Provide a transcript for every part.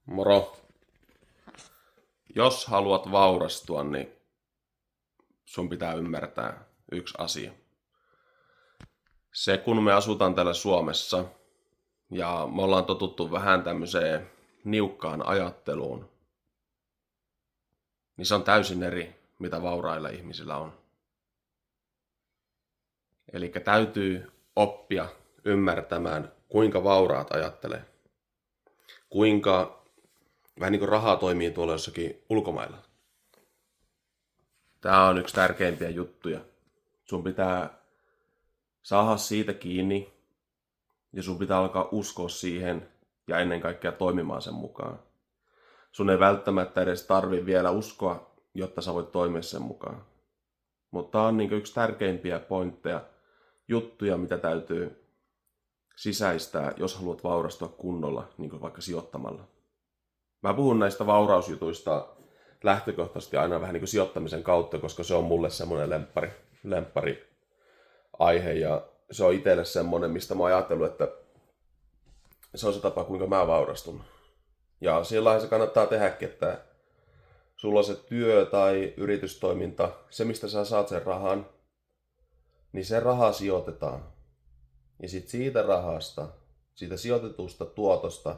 Moro. Jos haluat vaurastua, niin sun pitää ymmärtää yksi asia. Se, kun me asutaan täällä Suomessa ja me ollaan totuttu vähän tämmöiseen niukkaan ajatteluun, niin se on täysin eri, mitä vaurailla ihmisillä on. Eli täytyy oppia ymmärtämään, kuinka vauraat ajattelee. Kuinka vähän niin kuin rahaa toimii tuolla jossakin ulkomailla. Tämä on yksi tärkeimpiä juttuja. Sun pitää saada siitä kiinni ja sun pitää alkaa uskoa siihen ja ennen kaikkea toimimaan sen mukaan. Sun ei välttämättä edes tarvi vielä uskoa, jotta sä voit toimia sen mukaan. Mutta tämä on yksi tärkeimpiä pointteja, juttuja, mitä täytyy sisäistää, jos haluat vaurastua kunnolla, niin kuin vaikka sijoittamalla. Mä puhun näistä vaurausjutuista lähtökohtaisesti aina vähän niin kuin sijoittamisen kautta, koska se on mulle semmoinen lemppari aihe ja se on itselle semmoinen, mistä mä oon ajatellut, että se on se tapa, kuinka mä vaurastun. Ja sillä se kannattaa tehdäkin, että sulla on se työ tai yritystoiminta, se mistä sä saat sen rahan, niin se raha sijoitetaan. Ja sitten siitä rahasta, siitä sijoitetusta tuotosta,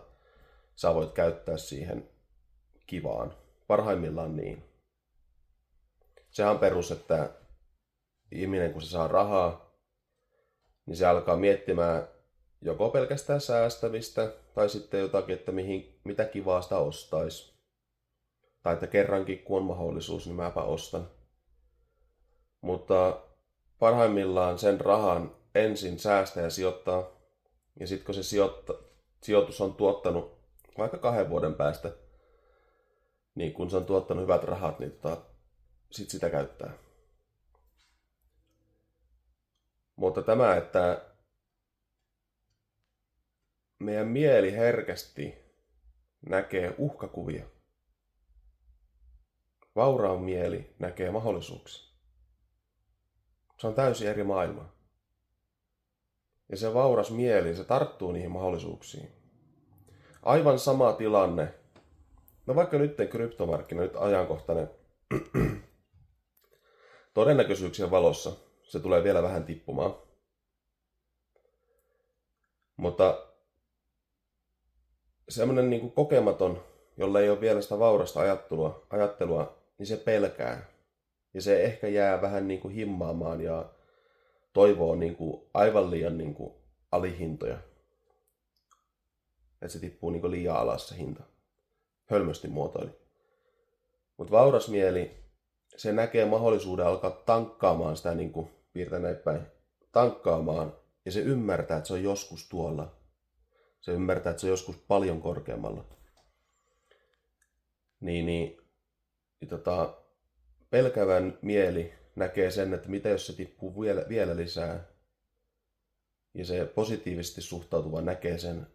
sä voit käyttää siihen kivaan. Parhaimmillaan niin. Sehän on perus, että ihminen kun se saa rahaa, niin se alkaa miettimään joko pelkästään säästämistä tai sitten jotakin, että mitä kivaa sitä ostaisi. Tai että kerrankin kun on mahdollisuus, niin mäpä ostan. Mutta parhaimmillaan sen rahan ensin säästää ja sijoittaa. Ja sitten kun se sijoitus on tuottanut vaikka 2 vuoden päästä, niin kun se on tuottanut hyvät rahat, niin sit sitä käyttää. Mutta tämä, että meidän mieli herkästi näkee uhkakuvia. Vauraan mieli näkee mahdollisuuksia. Se on täysin eri maailma. Ja se vauras mieli, se tarttuu niihin mahdollisuuksiin. Aivan sama tilanne. No vaikka nyt kryptomarkkina, nyt ajankohtainen. Todennäköisyyksien valossa se tulee vielä vähän tippumaan. Mutta semmoinen niin kuin kokematon, jolla ei ole vielä sitä vaurasta ajattelua, niin se pelkää. Ja se ehkä jää vähän niin kuin himmaamaan ja toivoo niin kuin aivan liian niin kuin alihintoja. Että se tippuu niin kuin liian alas se hinta. Hölmösti muotoili. Mutta vauras mieli, se näkee mahdollisuuden alkaa tankkaamaan sitä niin kuin piirtä näin päin. Tankkaamaan. Ja se ymmärtää, että se on joskus tuolla. Se ymmärtää, että se on joskus paljon korkeammalla. Pelkävän mieli näkee sen, että mitä jos se tippuu vielä lisää. Ja se positiivisesti suhtautuva näkee sen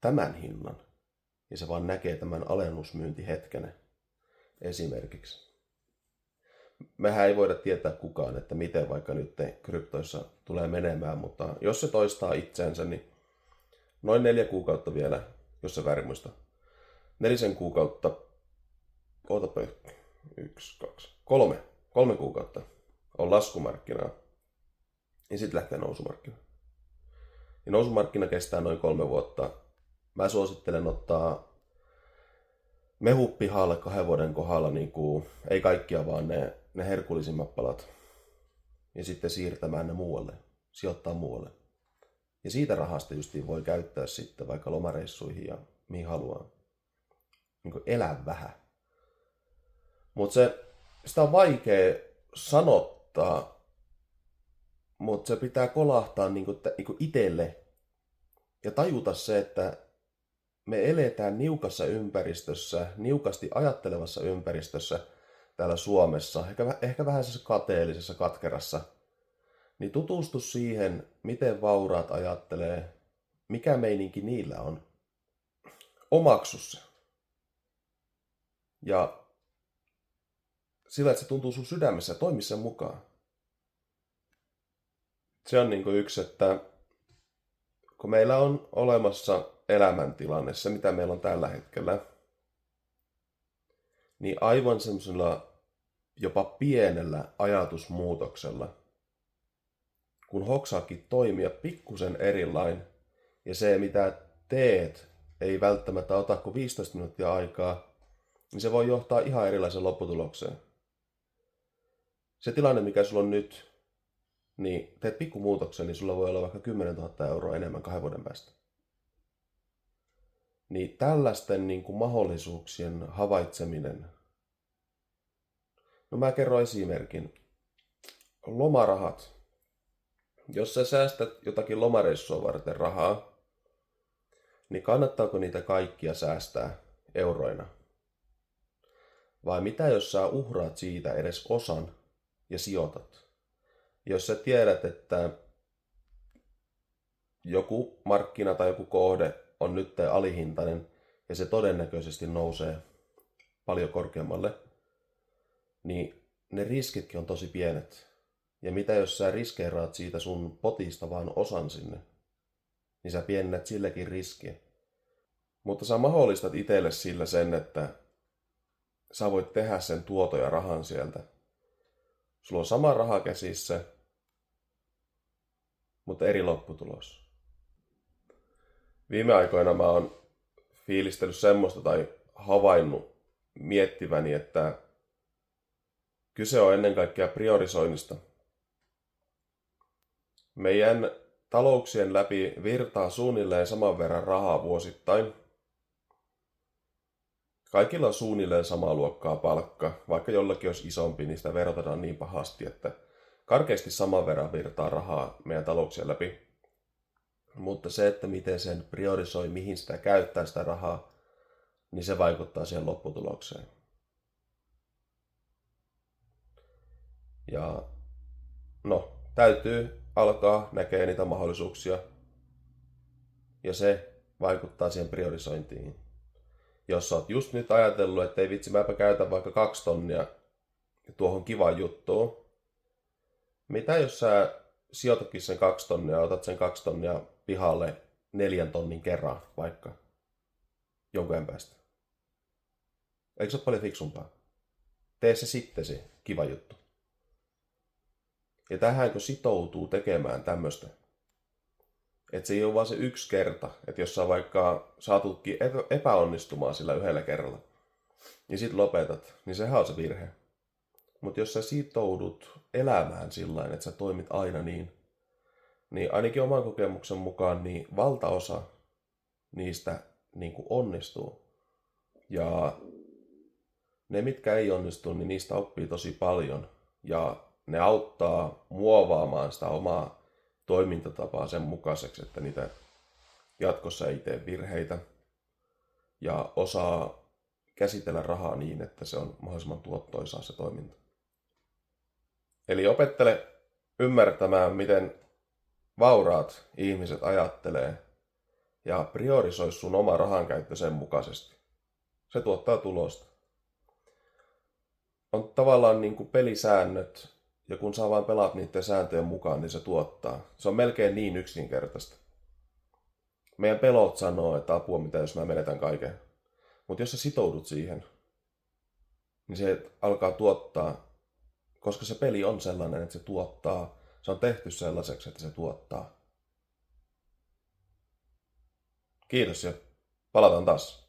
tämän hinnan. Ja se vaan näkee tämän alennusmyyntihetkenä esimerkiksi. Mehän ei voida tietää kukaan, että miten vaikka nyt kryptoissa tulee menemään, mutta jos se toistaa itseensä, niin noin 4 kuukautta vielä, jos se väärin muista. 4 kuukautta, 3 kuukautta on laskumarkkinaa ja sitten lähtee nousumarkkina. Ja nousumarkkina kestää noin 3 vuotta. Mä suosittelen ottaa mehupihalle 2 vuoden kohdalla, niin kuin, ei kaikkia vaan ne herkullisimmat palat. Ja sitten siirtämään ne muualle, sijoittaa muualle. Ja siitä rahasta justiin voi käyttää sitten vaikka lomareissuihin ja mihin haluaa. Niin kuin elää vähän. Mutta sitä on vaikea sanottaa, mutta se pitää kolahtaa niin kuin itselle ja tajuta se, että me eletään niukassa ympäristössä, niukasti ajattelevassa ympäristössä täällä Suomessa, ehkä vähän kateellisessa, katkerassa, niin tutustu siihen, miten vauraat ajattelee, mikä meininki niillä on. Omaksu se. Ja sillä, että se tuntuu sun sydämessä ja toimi sen mukaan. Se on niin kuin yksi, että kun meillä on olemassa elämäntilanne, se mitä meillä on tällä hetkellä, niin aivan semmoisella jopa pienellä ajatusmuutoksella, kun hoksaakin toimia pikkusen erilain, ja se mitä teet ei välttämättä ota kuin 15 minuuttia aikaa, niin se voi johtaa ihan erilaiseen lopputulokseen. Se tilanne, mikä sulla on nyt, niin teet pikkumuutoksen, niin sulla voi olla vaikka 10 000 euroa enemmän 2 vuoden päästä. Niin tällaisten niin kuin mahdollisuuksien havaitseminen. No mä kerron esimerkin. Lomarahat. Jos sä säästät jotakin lomareissua varten rahaa, niin kannattaako niitä kaikkia säästää euroina? Vai mitä jos sä uhraat siitä edes osan ja sijoitat? Jos sä tiedät, että joku markkina tai joku kohde on nyt alihintainen ja se todennäköisesti nousee paljon korkeammalle, niin ne riskitkin on tosi pienet. Ja mitä jos sä riskeeraat siitä sun potista vaan osan sinne, niin sä pienennät silläkin riskiä. Mutta sä mahdollistat itselle sillä sen, että sä voit tehdä sen tuoton ja rahan sieltä. Sulla on sama raha käsissä, mutta eri lopputulos. Viime aikoina mä oon fiilistellyt semmoista tai havainnut miettiväni, että kyse on ennen kaikkea priorisoinnista. Meidän talouksien läpi virtaa suunnilleen saman verran rahaa vuosittain. Kaikilla on suunnilleen samaa luokkaa palkka, vaikka jollakin olisi isompi, niin sitä verotetaan niin pahasti, että karkeasti saman verran virtaa rahaa meidän talouksien läpi. Mutta se, että miten sen priorisoi, mihin sitä käyttää sitä rahaa, niin se vaikuttaa siihen lopputulokseen. Ja täytyy alkaa näkee niitä mahdollisuuksia. Ja se vaikuttaa siihen priorisointiin. Jos sä oot just nyt ajatellut, että ei vitsi, mäpä käytän vaikka 2 tonnia tuohon kivaan juttuun. Mitä jos sä sijoitatkin sen 2 tonnia ja otat sen 2 tonnia pihalle 4 tonnin kerran vaikka jonkun ajan päästä? Eikö se ole paljon fiksumpaa? Tee se sitten se kiva juttu. Ja tähän kun sitoutuu tekemään tämmöistä, että se ei ole vaan se yksi kerta, että jos sä vaikka saatutkin epäonnistumaan sillä yhdellä kerralla, niin sit lopetat, niin sehän on se virhe. Mutta jos sä sitoudut elämään sillain, että sä toimit aina niin ainakin oman kokemuksen mukaan niin valtaosa niistä niin kuin onnistuu. Ja ne, mitkä ei onnistu, niin niistä oppii tosi paljon. Ja ne auttaa muovaamaan sitä omaa toimintatapaa sen mukaiseksi, että niitä jatkossa ei tee virheitä. Ja osaa käsitellä rahaa niin, että se on mahdollisimman tuottoisaa se toiminta. Eli opettele ymmärtämään, miten vauraat ihmiset ajattelee ja priorisoi sun oma rahankäyttö sen mukaisesti. Se tuottaa tulosta. On tavallaan niin kuin pelisäännöt, ja kun sä vaan pelaat niiden sääntöjen mukaan, niin se tuottaa. Se on melkein niin yksinkertaista. Meidän pelot sanoo, että apua mitä jos mä menetän kaiken. Mutta jos sä sitoudut siihen, niin se alkaa tuottaa, koska se peli on sellainen, että se tuottaa. Se on tehty sellaiseksi, että se tuottaa. Kiitos ja palataan taas.